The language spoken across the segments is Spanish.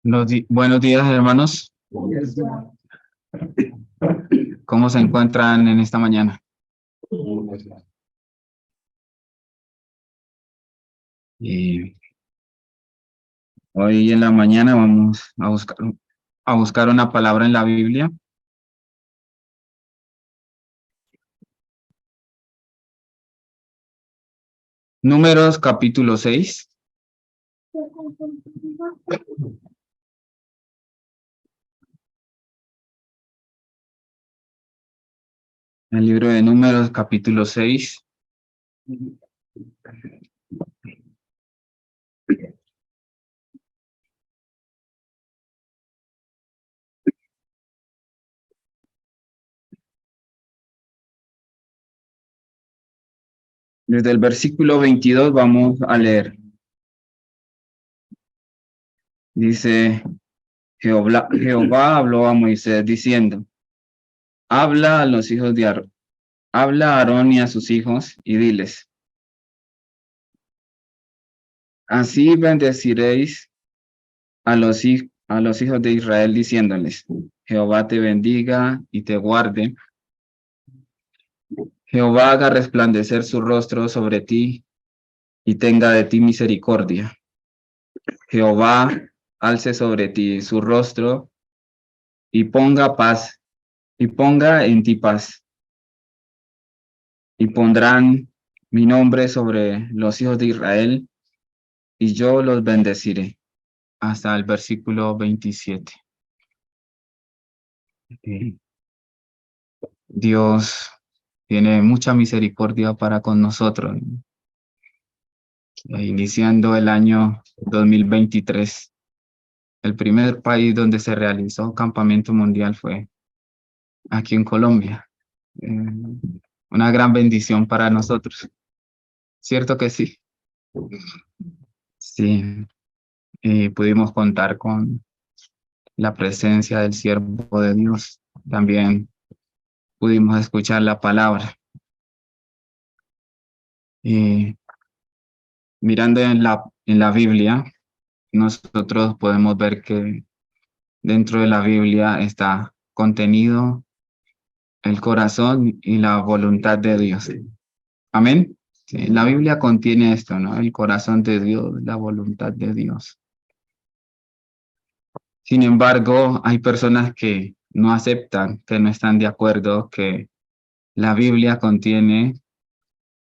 Buenos días, hermanos. ¿Cómo se encuentran en esta mañana? Y hoy en la mañana vamos a buscar una palabra en la Biblia. Números capítulo 6. El libro de Números capítulo 6. Desde el versículo 22 vamos a leer. Dice, Jehová habló a Moisés diciendo, habla a los hijos de Aarón, habla a Aarón y a sus hijos y diles, así bendeciréis a los hijos de Israel diciéndoles, Jehová te bendiga y te guarde. Jehová haga resplandecer su rostro sobre ti y tenga de ti misericordia. Jehová alce sobre ti su rostro y ponga paz, y ponga en ti paz. Y pondrán mi nombre sobre los hijos de Israel, y yo los bendeciré. Hasta el versículo 27. Dios tiene mucha misericordia para con nosotros. Iniciando el año 2023, el primer país donde se realizó campamento mundial fue aquí en Colombia. Una gran bendición para nosotros. ¿Cierto que sí? Sí, y pudimos contar con la presencia del siervo de Dios. También pudimos escuchar la palabra. Y mirando en la Biblia, nosotros podemos ver que dentro de la Biblia está contenido el corazón y la voluntad de Dios. Amén. Sí, la Biblia contiene esto, ¿no? El corazón de Dios, la voluntad de Dios. Sin embargo, hay personas que no aceptan, que no están de acuerdo, que la Biblia contiene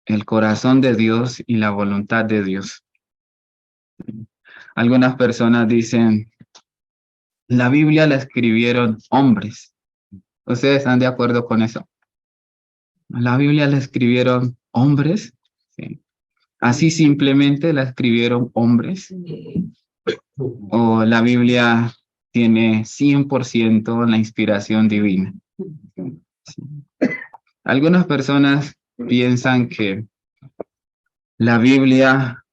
el corazón de Dios y la voluntad de Dios. Algunas personas dicen, la Biblia la escribieron hombres. ¿Ustedes están de acuerdo con eso? La Biblia la escribieron hombres. Sí. Así simplemente la escribieron hombres. O la Biblia tiene 100% la inspiración divina. Sí. Algunas personas piensan que la Biblia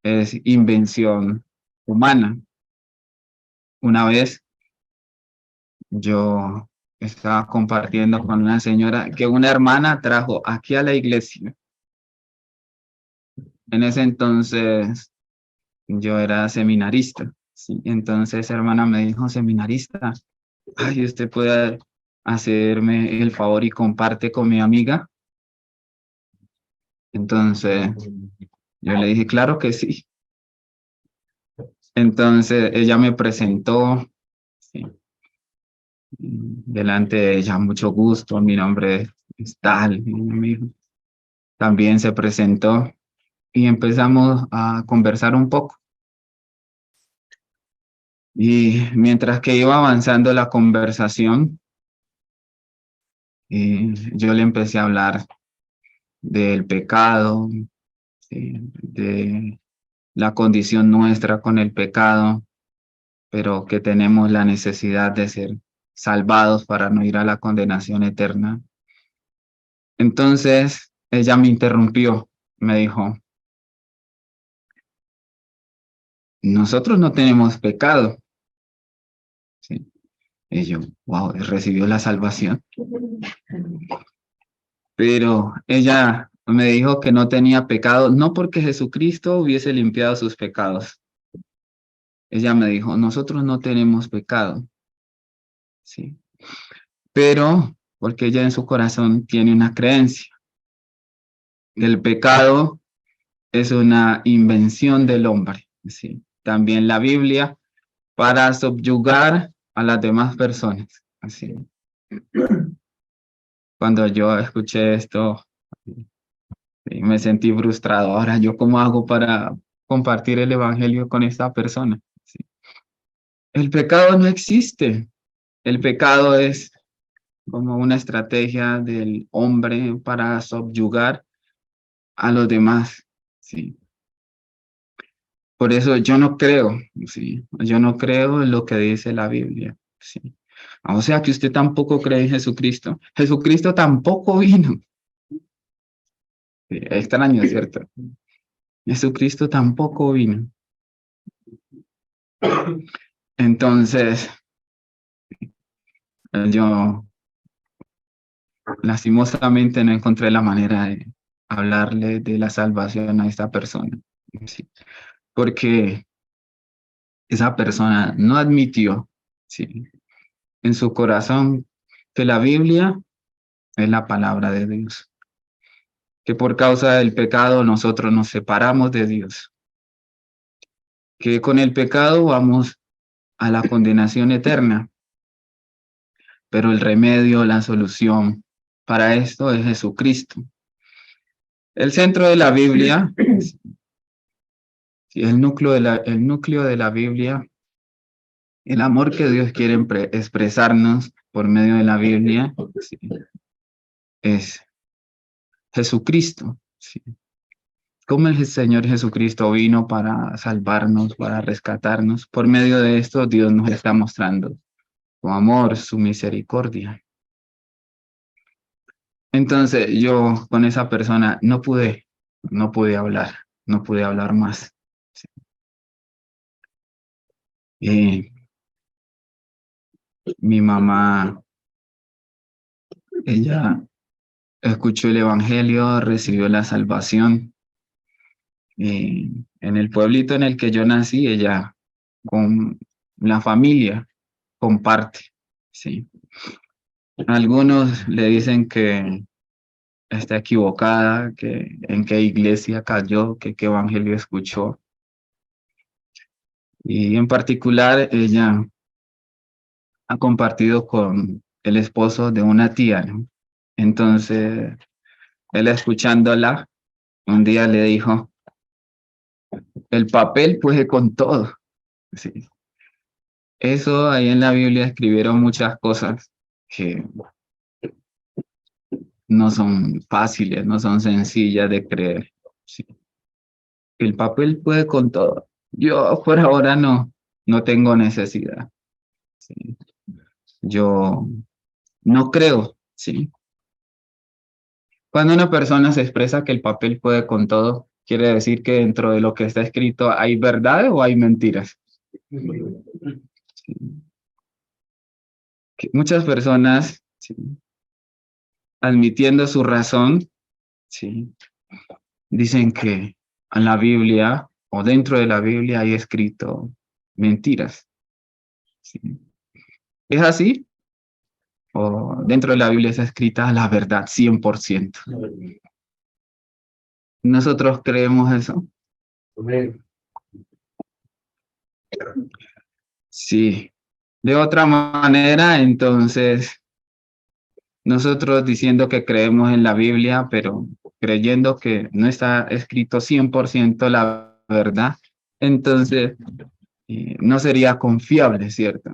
es invención humana. Una vez yo estaba compartiendo con una señora que una hermana trajo aquí a la iglesia. En ese entonces yo era seminarista. Sí. Entonces esa hermana me dijo, seminarista, ay, usted puede hacerme el favor y comparte con mi amiga. Entonces yo le dije, claro que sí. Entonces ella me presentó, sí, delante de ella, mucho gusto, mi nombre es tal, y mi amigo también se presentó y empezamos a conversar un poco. Y mientras que iba avanzando la conversación, yo le empecé a hablar del pecado, sí, de la condición nuestra con el pecado, pero que tenemos la necesidad de ser salvados para no ir a la condenación eterna. Entonces ella me interrumpió, me dijo, nosotros no tenemos pecado. ¿Sí? Y yo, wow, recibió la salvación. Pero ella me dijo que no tenía pecado, no porque Jesucristo hubiese limpiado sus pecados, ella me dijo, nosotros no tenemos pecado, ¿sí? Pero porque ella en su corazón tiene una creencia, que el pecado es una invención del hombre, ¿sí? También la Biblia para subyugar a las demás personas, ¿sí? Cuando yo escuché esto, sí, me sentí frustrado. Ahora, ¿yo cómo hago para compartir el evangelio con esta persona? ¿Sí? El pecado no existe. El pecado es como una estrategia del hombre para subyugar a los demás, ¿sí? Por eso yo no creo, ¿sí? Yo no creo en lo que dice la Biblia, ¿sí? O sea que usted tampoco cree en Jesucristo. Jesucristo tampoco vino. Sí, extraño, ¿cierto? Jesucristo tampoco vino. Entonces, yo lastimosamente no encontré la manera de hablarle de la salvación a esta persona, ¿sí? Porque esa persona no admitió, ¿sí? En su corazón que la Biblia es la palabra de Dios, que por causa del pecado nosotros nos separamos de Dios, que con el pecado vamos a la condenación eterna, pero el remedio, la solución para esto es Jesucristo. El centro de la Biblia, el núcleo de la Biblia, el amor que Dios quiere expresarnos por medio de la Biblia, sí, es Jesucristo. Sí. Cómo el Señor Jesucristo vino para salvarnos, para rescatarnos. Por medio de esto, Dios nos está mostrando su amor, su misericordia. Entonces, yo con esa persona no pude hablar más. Sí. Y mi mamá, ella escuchó el Evangelio, recibió la salvación. En el pueblito en el que yo nací, ella con la familia comparte, ¿sí? Algunos le dicen que está equivocada, que en qué iglesia cayó, que qué evangelio escuchó. Y en particular, ella ha compartido con el esposo de una tía, ¿no? Entonces, él escuchándola, un día le dijo, el papel puede con todo. Sí. Eso ahí en la Biblia escribieron muchas cosas que no son fáciles, no son sencillas de creer. Sí. El papel puede con todo. Yo por ahora no tengo necesidad. Sí. Yo no creo, ¿sí? Cuando una persona se expresa que el papel puede con todo, quiere decir que dentro de lo que está escrito hay verdad o hay mentiras. Sí. Que muchas personas, sí, admitiendo su razón, sí, dicen que en la Biblia o dentro de la Biblia hay escrito mentiras. ¿Sí? ¿Es así? ¿O dentro de la Biblia está escrita la verdad 100%? ¿Nosotros creemos eso? Sí. De otra manera, entonces, nosotros diciendo que creemos en la Biblia, pero creyendo que no está escrito 100% la verdad, entonces no sería confiable, ¿cierto?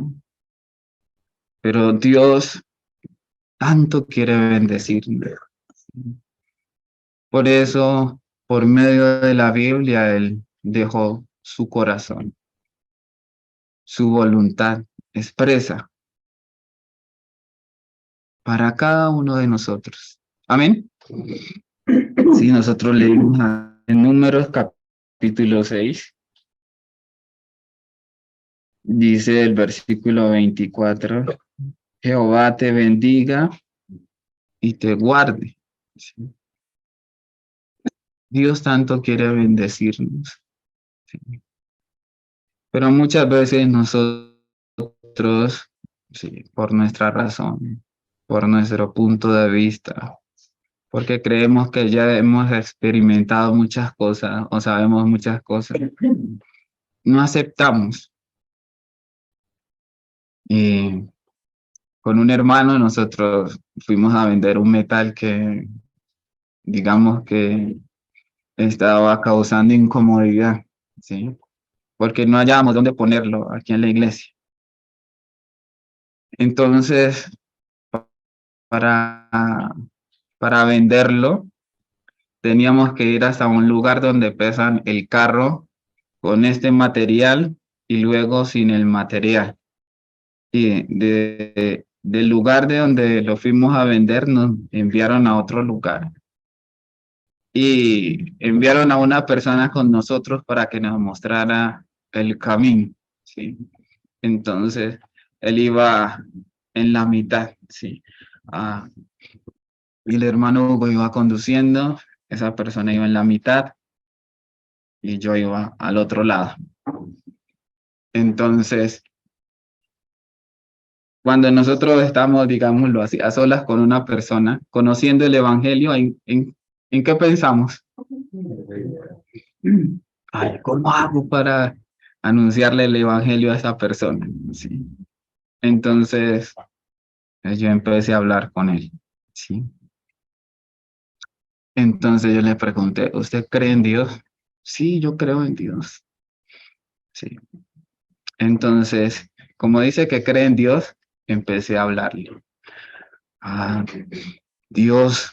Pero Dios tanto quiere bendecirnos. Por eso, por medio de la Biblia, Él dejó su corazón, su voluntad expresa para cada uno de nosotros. Amén. Si nosotros leímos en Números capítulo 6, dice el versículo 24, Jehová te bendiga y te guarde. ¿Sí? Dios tanto quiere bendecirnos, ¿sí? Pero muchas veces nosotros, sí, por nuestra razón, por nuestro punto de vista, porque creemos que ya hemos experimentado muchas cosas o sabemos muchas cosas, no aceptamos. Y con un hermano nosotros fuimos a vender un metal que, digamos que estaba causando incomodidad, ¿sí? Porque no hallábamos dónde ponerlo aquí en la iglesia. Entonces, para, para venderlo, teníamos que ir hasta un lugar donde pesan el carro con este material y luego sin el material. Y del lugar de donde lo fuimos a vender, nos enviaron a otro lugar y enviaron a una persona con nosotros para que nos mostrara el camino, ¿sí? Entonces, él iba en la mitad, ¿sí? Ah, y el hermano Hugo iba conduciendo, esa persona iba en la mitad y yo iba al otro lado. Entonces, cuando nosotros estamos, digámoslo así, a solas con una persona, conociendo el Evangelio, ¿en qué pensamos? Ay, ¿cómo hago para anunciarle el Evangelio a esa persona? Sí. Entonces, yo empecé a hablar con él. Sí. Entonces yo le pregunté, ¿usted cree en Dios? Sí, yo creo en Dios. Sí. Entonces, como dice que cree en Dios, empecé a hablarle. Ah, Dios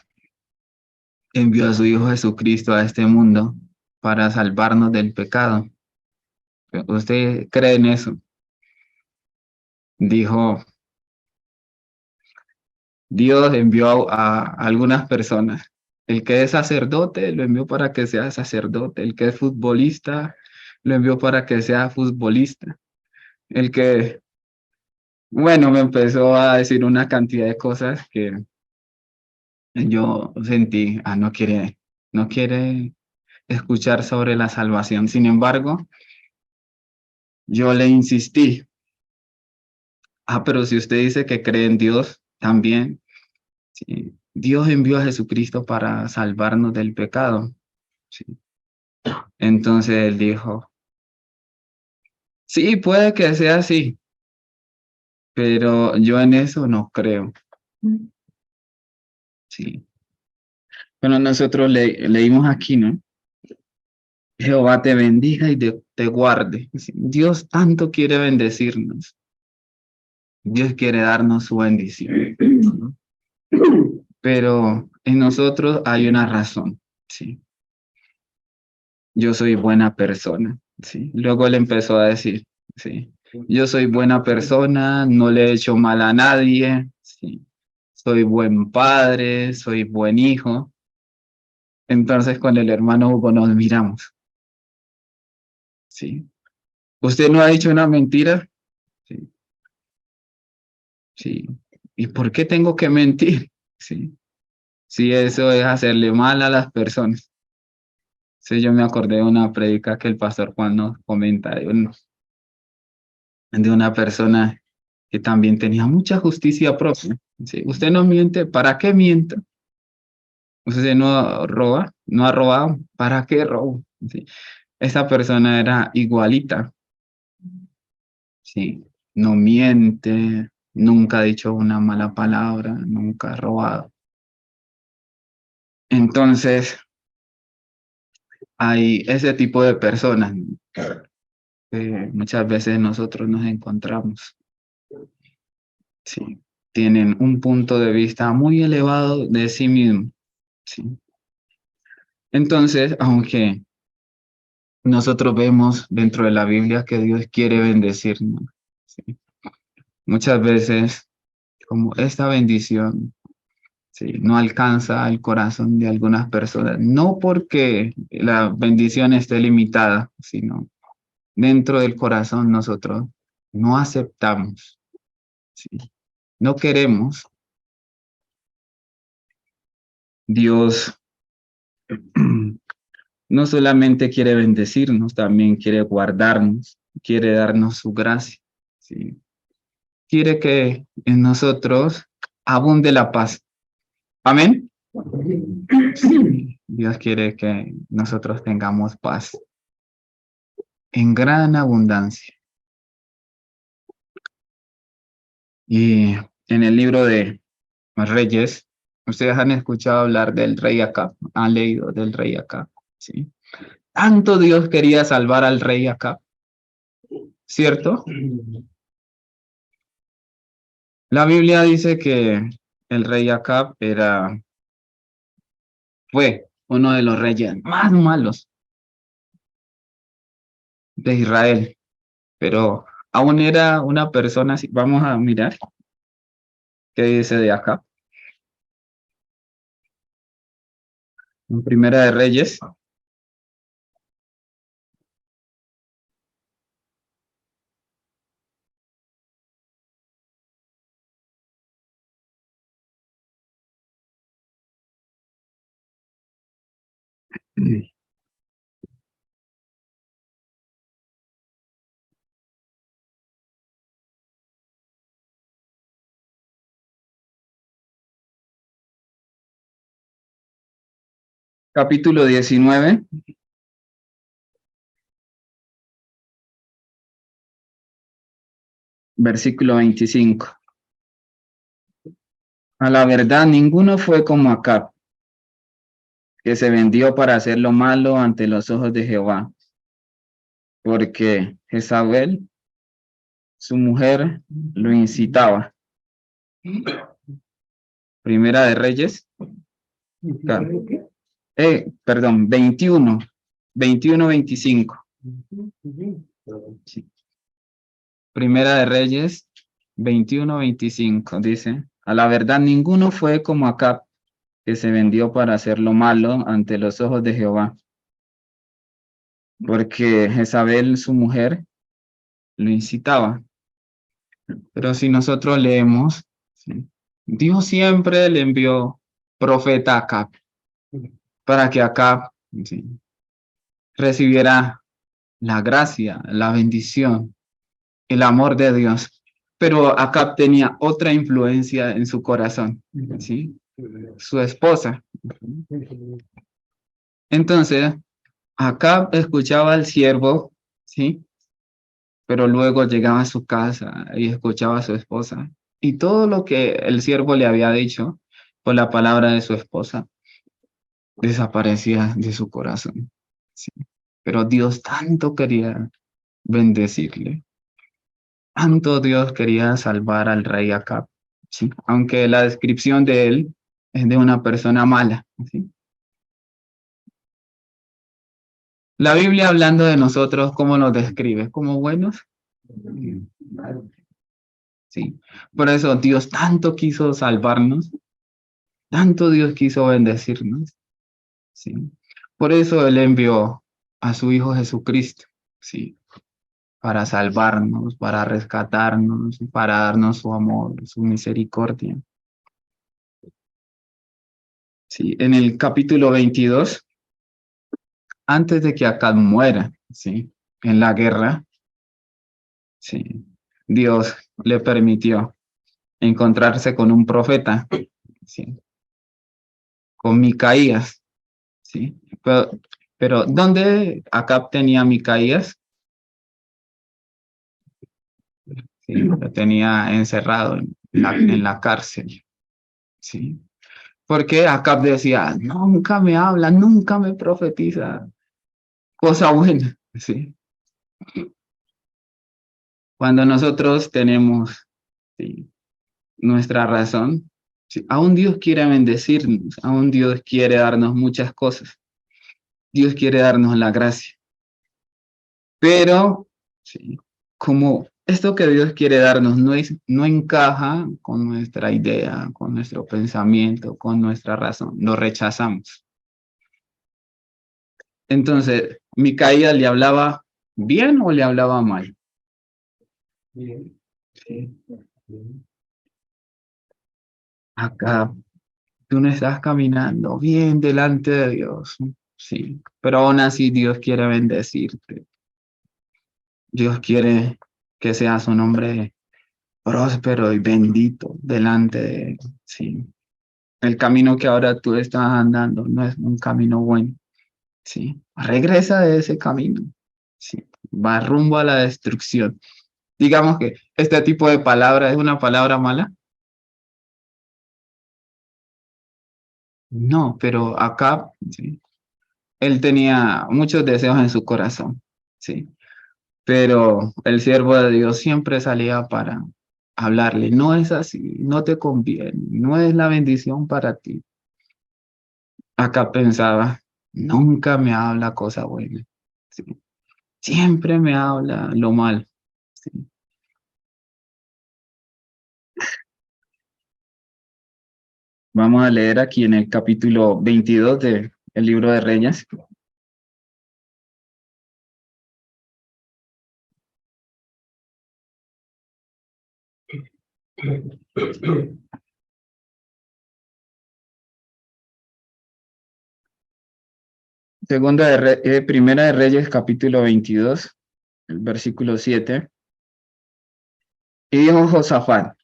envió a su Hijo Jesucristo a este mundo para salvarnos del pecado. ¿Usted cree en eso? Dijo, Dios envió a algunas personas. El que es sacerdote lo envió para que sea sacerdote. El que es futbolista lo envió para que sea futbolista. El que, bueno, me empezó a decir una cantidad de cosas que yo sentí, no quiere escuchar sobre la salvación. Sin embargo, yo le insistí, pero si usted dice que cree en Dios, también, sí, Dios envió a Jesucristo para salvarnos del pecado. Sí. Entonces él dijo, sí, puede que sea así, pero yo en eso no creo. Sí. Bueno, nosotros leímos aquí, ¿no? Jehová te bendiga y te guarde. Sí, Dios tanto quiere bendecirnos. Dios quiere darnos su bendición. Pero en nosotros hay una razón, ¿sí? Yo soy buena persona, ¿sí? Luego él empezó a decir, ¿sí? Yo soy buena persona, no le he hecho mal a nadie, ¿sí? Soy buen padre, soy buen hijo. Entonces con el hermano Hugo nos miramos, ¿sí? ¿Usted no ha dicho una mentira? Sí, sí. ¿Y por qué tengo que mentir? Sí. Si eso es hacerle mal a las personas. Sí, yo me acordé de una predica que el pastor Juan nos comenta de una persona que también tenía mucha justicia propia. ¿Sí? Usted no miente, ¿para qué miente? Usted no roba, no ha robado, ¿para qué robo? ¿Sí? Esa persona era igualita, ¿sí? No miente, nunca ha dicho una mala palabra, nunca ha robado. Entonces, hay ese tipo de personas que muchas veces nosotros nos encontramos. Sí, tienen un punto de vista muy elevado de sí mismo. Sí. Entonces, aunque nosotros vemos dentro de la Biblia que Dios quiere bendecirnos, sí, muchas veces como esta bendición, sí, no alcanza el corazón de algunas personas, no porque la bendición esté limitada, sino dentro del corazón nosotros no aceptamos, sí, no queremos. Dios no solamente quiere bendecirnos, también quiere guardarnos. quiere darnos su gracia, ¿sí? Quiere que en nosotros abunde la paz. Amén. Sí, Dios quiere que nosotros tengamos paz en gran abundancia. Y en el libro de Reyes, ustedes han escuchado hablar del rey Acab, han leído del rey Acab, ¿sí? Tanto Dios quería salvar al rey Acab, ¿cierto? La Biblia dice que el rey Acab fue uno de los reyes más malos de Israel, pero aún era una persona así. Vamos a mirar qué dice de Acab. En Primera de Reyes, capítulo 19, versículo 25. A la verdad, ninguno fue como Acab, que se vendió para hacer lo malo ante los ojos de Jehová, porque Jezabel, su mujer, lo incitaba. Primera de Reyes, perdón, 21, 25. Sí. Primera de Reyes, 21, 25, dice, a la verdad ninguno fue como Acab, que se vendió para hacer lo malo ante los ojos de Jehová, porque Jezabel, su mujer, lo incitaba. Pero si nosotros leemos, ¿sí? Dios siempre le envió profeta a Acab, para que Acab, ¿sí?, recibiera la gracia, la bendición, el amor de Dios. Pero Acab tenía otra influencia en su corazón, ¿sí? Su esposa. Entonces, Acab escuchaba al siervo, ¿sí? Pero luego llegaba a su casa y escuchaba a su esposa. Y todo lo que el siervo le había dicho por la palabra de su esposa desaparecía de su corazón, ¿sí? Pero Dios tanto quería bendecirle, tanto Dios quería salvar al rey Acab, ¿sí? Aunque la descripción de él es de una persona mala, ¿sí? La Biblia, hablando de nosotros, ¿cómo nos describe? ¿Como buenos? Sí. Por eso Dios tanto quiso salvarnos, tanto Dios quiso bendecirnos, ¿sí? Por eso Él envió a su Hijo Jesucristo, ¿sí? Para salvarnos, para rescatarnos, para darnos su amor, su misericordia. Sí, en el capítulo 22, antes de que Acab muera, ¿sí?, en la guerra, ¿sí?, Dios le permitió encontrarse con un profeta, ¿sí?, con Micaías, ¿sí? Pero ¿dónde Acab tenía a Micaías? Sí, lo tenía encerrado en la cárcel, ¿sí? Porque Acab decía, nunca me habla, nunca me profetiza cosa buena, ¿sí? Cuando nosotros tenemos, ¿sí?, nuestra razón, ¿sí?, aún Dios quiere bendecirnos, aún Dios quiere darnos muchas cosas, Dios quiere darnos la gracia, pero, ¿sí?, como esto que Dios quiere darnos no encaja con nuestra idea, con nuestro pensamiento, con nuestra razón, lo rechazamos. Entonces, Micaías le hablaba bien o le hablaba mal. Bien. Sí. Acá tú no estás caminando bien delante de Dios, sí, pero aún así Dios quiere bendecirte. Dios quiere que sea su nombre próspero y bendito delante de él. Sí. El camino que ahora tú estás andando no es un camino bueno. Sí. Regresa de ese camino. Sí. Va rumbo a la destrucción. Digamos que este tipo de palabra es una palabra mala. No, pero acá, sí, él tenía muchos deseos en su corazón. Sí. Pero el siervo de Dios siempre salía para hablarle, no es así, no te conviene, no es la bendición para ti. Acá pensaba, nunca me habla cosa buena, sí. Siempre me habla lo mal. Sí. Vamos a leer aquí en el capítulo 22 del libro de Reyes. Primera de Reyes, capítulo 22, el versículo 7. Y dijo Josafat,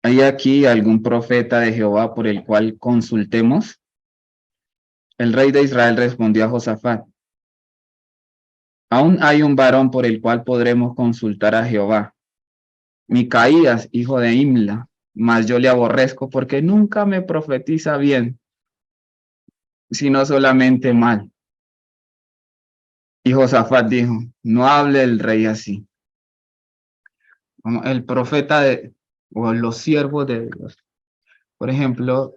¿hay aquí algún profeta de Jehová por el cual consultemos? El rey de Israel respondió a Josafat, aún hay un varón por el cual podremos consultar a Jehová, Micaías, hijo de Imla, mas yo le aborrezco porque nunca me profetiza bien, sino solamente mal. Y Josafat dijo, no hable el rey así. Como el profeta o los siervos de Dios. Por ejemplo,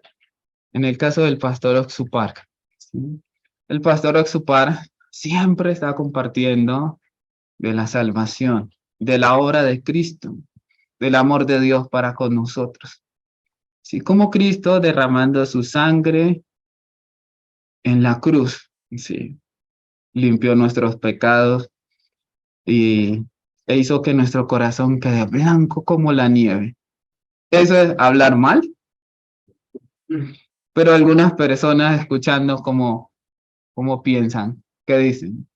en el caso del pastor Oxupar, ¿sí? El pastor Oxupar siempre está compartiendo de la salvación, de la obra de Cristo, del amor de Dios para con nosotros. Sí, como Cristo derramando su sangre en la cruz, sí, limpió nuestros pecados y e hizo que nuestro corazón quede blanco como la nieve. Eso es hablar mal, pero algunas personas escuchando como piensan, que dicen,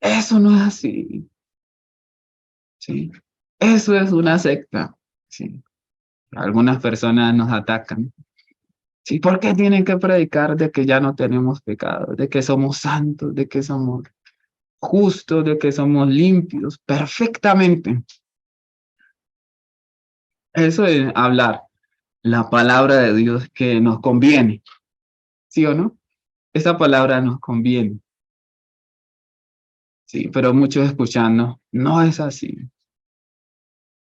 eso no es así, sí, eso es una secta, sí. Algunas personas nos atacan. Sí, ¿por qué tienen que predicar de que ya no tenemos pecado, de que somos santos, de que somos justos, de que somos limpios perfectamente? Eso es hablar la palabra de Dios que nos conviene, ¿sí o no? Esa palabra nos conviene, sí, pero muchos escuchando, no es así,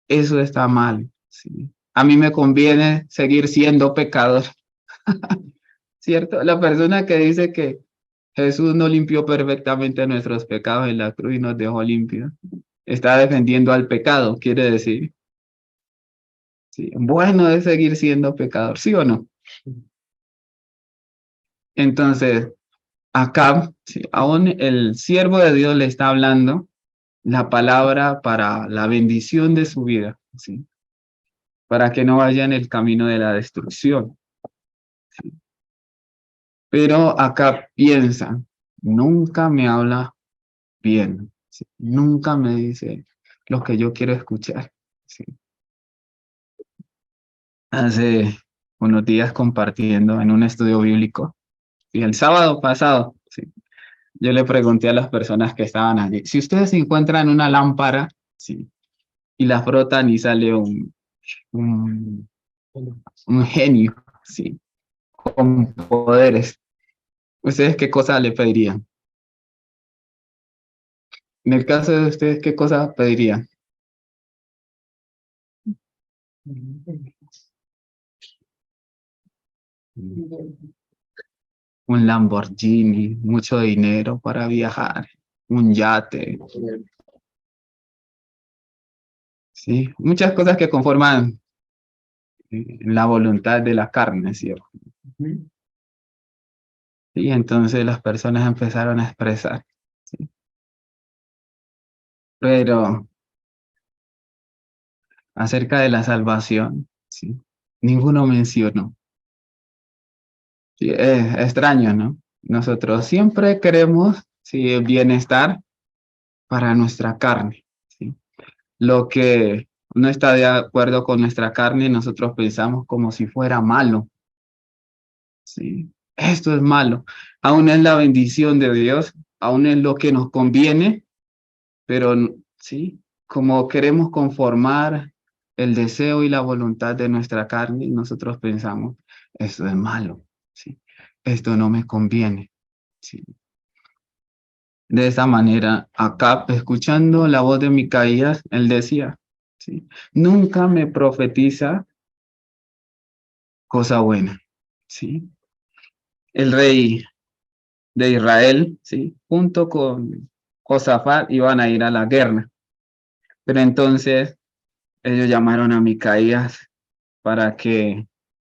eso está mal, sí. A mí me conviene seguir siendo pecador, ¿cierto? La persona que dice que Jesús no limpió perfectamente nuestros pecados en la cruz y nos dejó limpios, está defendiendo al pecado, quiere decir. Sí, bueno es seguir siendo pecador, ¿sí o no? Entonces, acá, sí, aún el siervo de Dios le está hablando la palabra para la bendición de su vida, ¿sí? Para que no vaya en el camino de la destrucción. ¿Sí? Pero acá piensa, nunca me habla bien, ¿sí? Nunca me dice lo que yo quiero escuchar. ¿Sí? Hace unos días compartiendo en un estudio bíblico, y el sábado pasado, ¿sí? Yo le pregunté a las personas que estaban allí, si ustedes encuentran una lámpara, ¿sí? Y la frotan y sale un, un genio, ¿sí? Con poderes, ¿ustedes qué cosa le pedirían? En el caso de ustedes, ¿qué cosa pedirían? Un Lamborghini, mucho dinero para viajar, un yate, ¿sí? Muchas cosas que conforman la voluntad de la carne, ¿cierto? Y entonces las personas empezaron a expresar, ¿sí? Pero acerca de la salvación, ¿sí? Ninguno mencionó. Sí, es extraño, ¿no? Nosotros siempre queremos, sí, bienestar, para nuestra carne, ¿sí? Lo que no está de acuerdo con nuestra carne, nosotros pensamos como si fuera malo, ¿sí? Esto es malo. Aún es la bendición de Dios, aún es lo que nos conviene, pero sí, como queremos conformar el deseo y la voluntad de nuestra carne, nosotros pensamos, esto es malo, ¿sí? Esto no me conviene, ¿sí? De esa manera, Acab, escuchando la voz de Micaías, él decía, ¿sí? Nunca me profetiza cosa buena, ¿sí? El rey de Israel, ¿sí? Junto con Josafat iban a ir a la guerra, pero entonces ellos llamaron a Micaías para que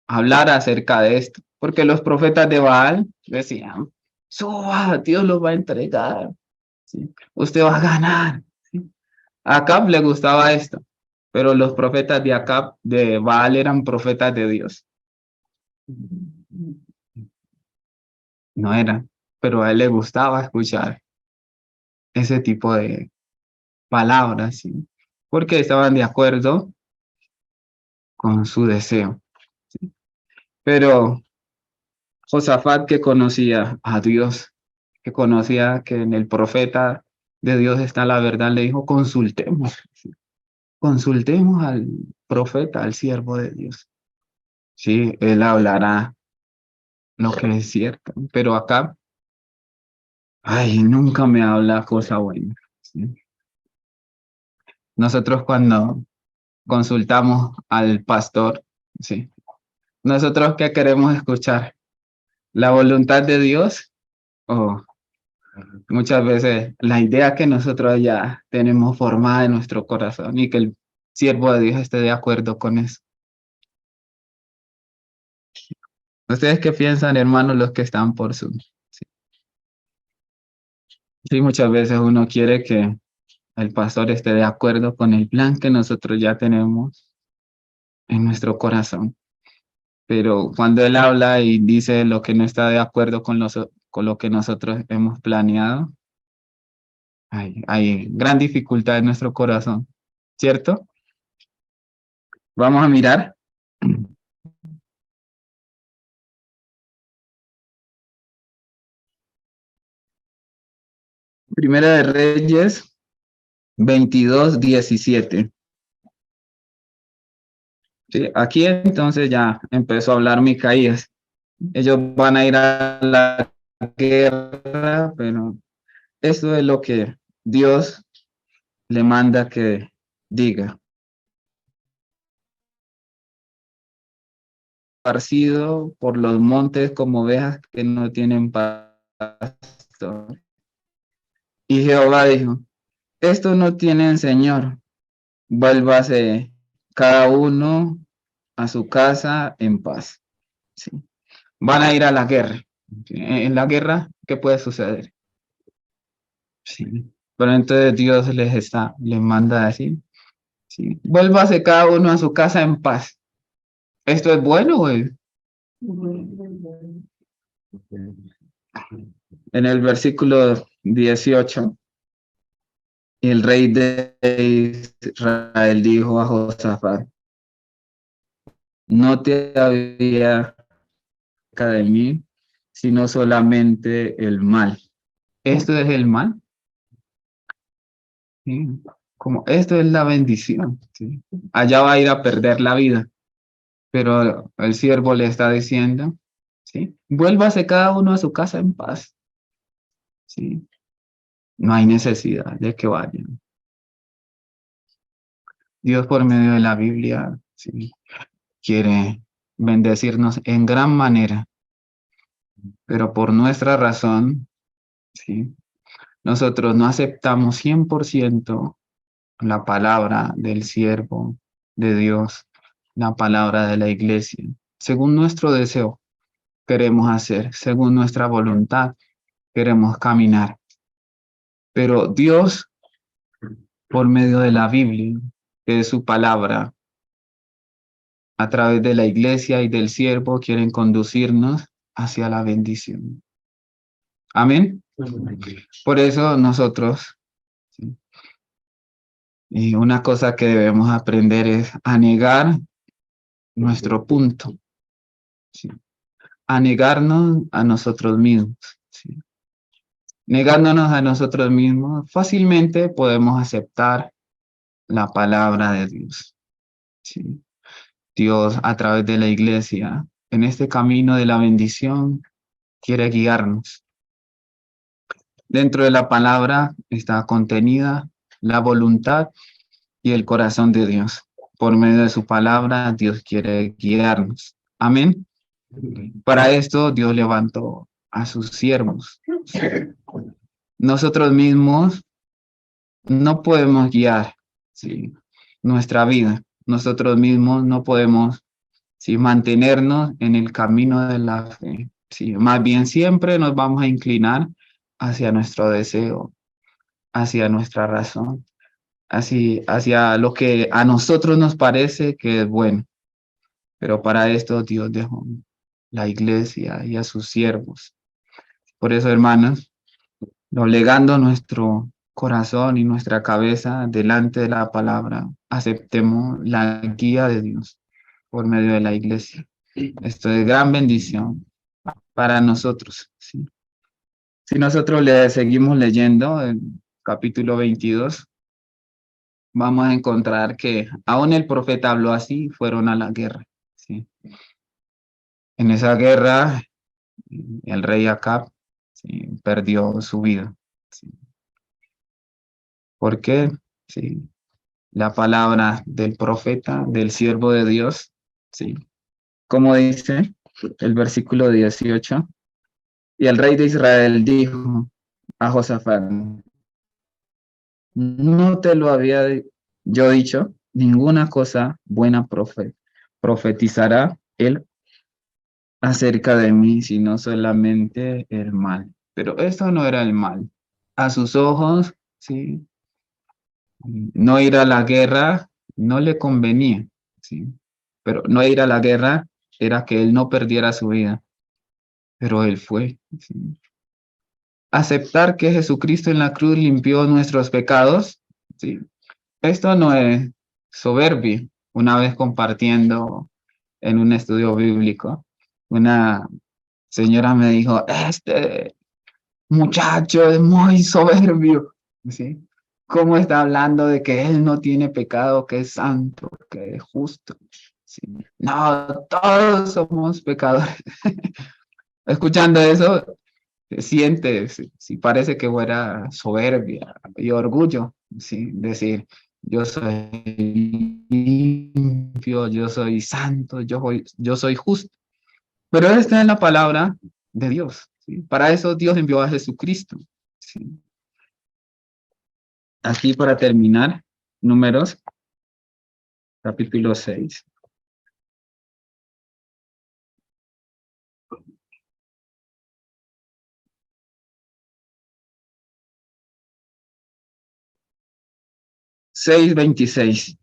hablara acerca de esto, porque los profetas de Baal decían, suba, Dios los va a entregar, ¿sí? Usted va a ganar, ¿sí? A Acab le gustaba esto, pero los profetas de Acab, de Baal, eran profetas de Dios. No eran, pero a él le gustaba escuchar ese tipo de palabras, ¿sí? Porque estaban de acuerdo con su deseo, ¿sí? Pero Josafat, que conocía a Dios, que conocía que en el profeta de Dios está la verdad, le dijo, consultemos, ¿sí? Consultemos al profeta, al siervo de Dios. Sí, él hablará lo que es cierto, pero acá, ay, nunca me habla cosa buena, ¿sí? Nosotros cuando consultamos al pastor, ¿sí? Nosotros qué queremos escuchar, la voluntad de Dios o muchas veces la idea que nosotros ya tenemos formada en nuestro corazón y que el siervo de Dios esté de acuerdo con eso. ¿Ustedes qué piensan, hermanos, los que están por Zoom? Sí, sí, muchas veces uno quiere que el pastor esté de acuerdo con el plan que nosotros ya tenemos en nuestro corazón. Pero cuando él habla y dice lo que no está de acuerdo con lo que nosotros hemos planeado, hay gran dificultad en nuestro corazón, ¿cierto? Vamos a mirar. Primera de Reyes 22:17. ¿Sí? Aquí entonces ya empezó a hablar Micaías. Ellos van a ir a la guerra, pero eso es lo que Dios le manda que diga. Esparcido por los montes como ovejas que no tienen pasto. Y Jehová dijo, estos no tienen señor, vuélvase cada uno a su casa en paz. ¿Sí? Van a ir a la guerra. ¿Sí? En la guerra, ¿qué puede suceder? Sí. Pero entonces Dios les manda a decir, ¿sí? Vuélvase cada uno a su casa en paz. ¿Esto es bueno, güey? En el versículo 18, el rey de Israel dijo a Josafat, no te había cerca de mí, sino solamente el mal. ¿Esto es el mal? Sí. Como esto es la bendición, ¿sí? Allá va a ir a perder la vida, pero el siervo le está diciendo, ¿sí? Vuélvase cada uno a su casa en paz, ¿sí? No hay necesidad de que vayan. Dios por medio de la Biblia, ¿sí? Quiere bendecirnos en gran manera, pero por nuestra razón, ¿sí? Nosotros no aceptamos 100% la palabra del siervo de Dios, la palabra de la iglesia. Según nuestro deseo, queremos hacer, según nuestra voluntad, queremos caminar. Pero Dios, por medio de la Biblia, que es su palabra, a través de la iglesia y del siervo, quieren conducirnos hacia la bendición. Amén. Por eso nosotros, ¿sí? Y una cosa que debemos aprender es a negar nuestro punto, ¿sí? A negarnos a nosotros mismos, ¿sí? Negándonos a nosotros mismos, fácilmente podemos aceptar la palabra de Dios, ¿sí? Dios, a través de la iglesia, en este camino de la bendición, quiere guiarnos. Dentro de la palabra está contenida la voluntad y el corazón de Dios. Por medio de su palabra, Dios quiere guiarnos. Amén. Para esto, Dios levantó a sus siervos. Nosotros mismos no podemos guiar, ¿sí?, nuestra vida. Nosotros mismos no podemos, ¿sí?, mantenernos en el camino de la fe. ¿Sí? Más bien siempre nos vamos a inclinar hacia nuestro deseo, hacia nuestra razón, hacia lo que a nosotros nos parece que es bueno. Pero para esto Dios dejó la iglesia y a sus siervos. Por eso, hermanos, doblegando nuestro corazón y nuestra cabeza delante de la palabra, aceptemos la guía de Dios por medio de la iglesia. Esto es gran bendición para nosotros, ¿sí? Si nosotros le seguimos leyendo el capítulo 22, vamos a encontrar que aún el profeta habló así, fueron a la guerra, ¿sí? En esa guerra, el rey Acab, ¿sí?, perdió su vida, ¿sí? ¿Por qué? Sí, la palabra del profeta, del siervo de Dios, ¿sí? Como dice el versículo 18, y el rey de Israel dijo a Josafat, no te lo había yo dicho, ninguna cosa buena profetizará él acerca de mí, sino solamente el mal. Pero esto no era el mal. A sus ojos, sí, no ir a la guerra no le convenía, sí. Pero no ir a la guerra era que él no perdiera su vida, pero él fue, sí. Aceptar que Jesucristo en la cruz limpió nuestros pecados, sí. Esto no es soberbia. Una vez compartiendo en un estudio bíblico, una señora me dijo, este muchacho es muy soberbio, ¿sí? ¿Cómo está hablando de que él no tiene pecado, que es santo, que es justo? ¿Sí? No, todos somos pecadores. Escuchando eso, se siente, si parece que fuera soberbia y orgullo, ¿sí? Decir, yo soy limpio, yo soy santo, yo soy justo. Pero esta es la palabra de Dios, ¿sí? Para eso Dios envió a Jesucristo, ¿sí? Aquí para terminar, Números, capítulo 6. 6:26.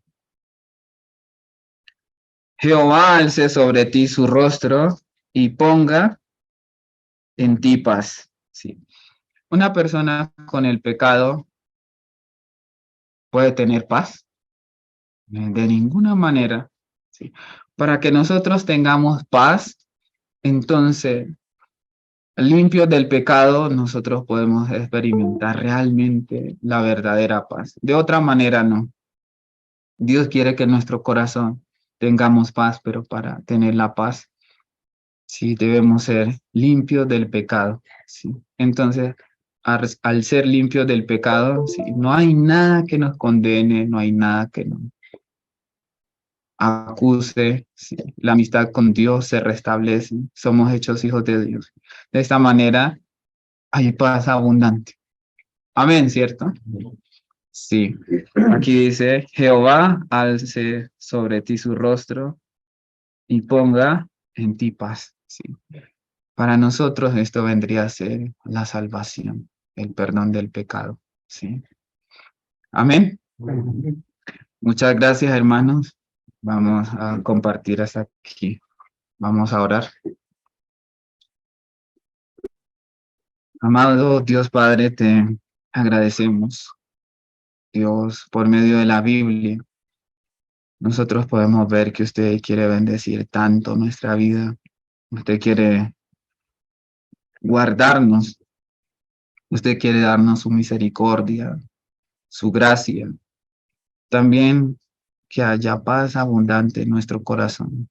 Jehová alce sobre ti su rostro y ponga en ti paz. Sí. Una persona con el pecado puede tener paz de ninguna manera. Sí. Para que nosotros tengamos paz, entonces, limpios del pecado, nosotros podemos experimentar realmente la verdadera paz. De otra manera, no. Dios quiere que en nuestro corazón tengamos paz, pero para tener la paz, sí debemos ser limpios del pecado, ¿sí? Entonces, al ser limpios del pecado, sí, no hay nada que nos condene, no hay nada que nos acuse, ¿sí? La amistad con Dios se restablece, somos hechos hijos de Dios. De esta manera, hay paz abundante. Amén, ¿cierto? Sí. Aquí dice, Jehová alce sobre ti su rostro y ponga en ti paz. Sí. Para nosotros esto vendría a ser la salvación, el perdón del pecado. Sí. Amén. Muchas gracias, hermanos. Vamos a compartir hasta aquí. Vamos a orar. Amado Dios Padre, te agradecemos Dios, por medio de la Biblia, nosotros podemos ver que usted quiere bendecir tanto nuestra vida. Usted quiere guardarnos. Usted quiere darnos su misericordia, su gracia. También que haya paz abundante en nuestro corazón.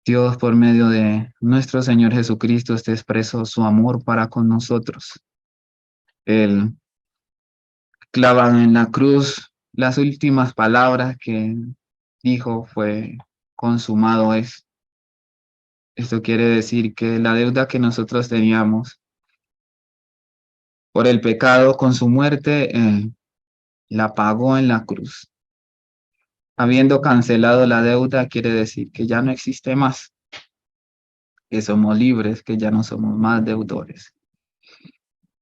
Dios, por medio de nuestro Señor Jesucristo, usted expresó su amor para con nosotros. Él clavan en la cruz, las últimas palabras que dijo fue: consumado es. Esto quiere decir que la deuda que nosotros teníamos por el pecado con su muerte, la pagó en la cruz. Habiendo cancelado la deuda, quiere decir que ya no existe más, que somos libres, que ya no somos más deudores.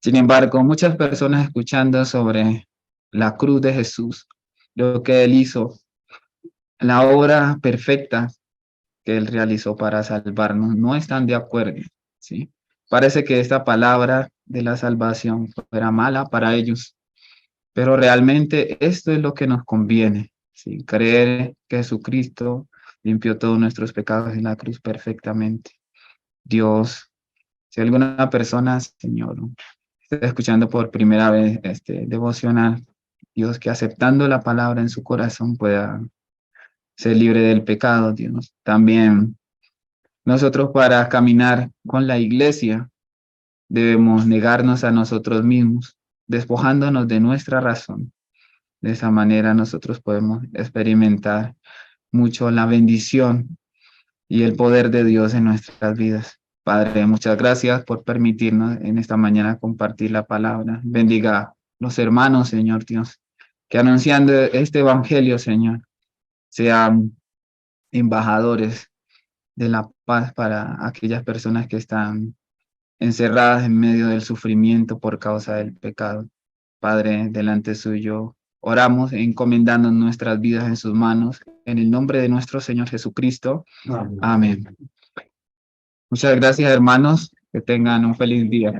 Sin embargo, muchas personas escuchando sobre la cruz de Jesús, lo que Él hizo, la obra perfecta que Él realizó para salvarnos, no están de acuerdo, ¿sí? Parece que esta palabra de la salvación fuera mala para ellos, pero realmente esto es lo que nos conviene, ¿sí? Creer que Jesucristo limpió todos nuestros pecados en la cruz perfectamente. Dios, si alguna persona, Señor, está escuchando por primera vez este devocional, Dios, que aceptando la palabra en su corazón pueda ser libre del pecado, Dios. También nosotros, para caminar con la iglesia, debemos negarnos a nosotros mismos, despojándonos de nuestra razón. De esa manera nosotros podemos experimentar mucho la bendición y el poder de Dios en nuestras vidas. Padre, muchas gracias por permitirnos en esta mañana compartir la palabra. Bendiga a los hermanos, Señor Dios, que anunciando este evangelio, Señor, sean embajadores de la paz para aquellas personas que están encerradas en medio del sufrimiento por causa del pecado. Padre, delante suyo, oramos encomendando nuestras vidas en sus manos, en el nombre de nuestro Señor Jesucristo. Amén. Muchas gracias, hermanos. Que tengan un feliz día.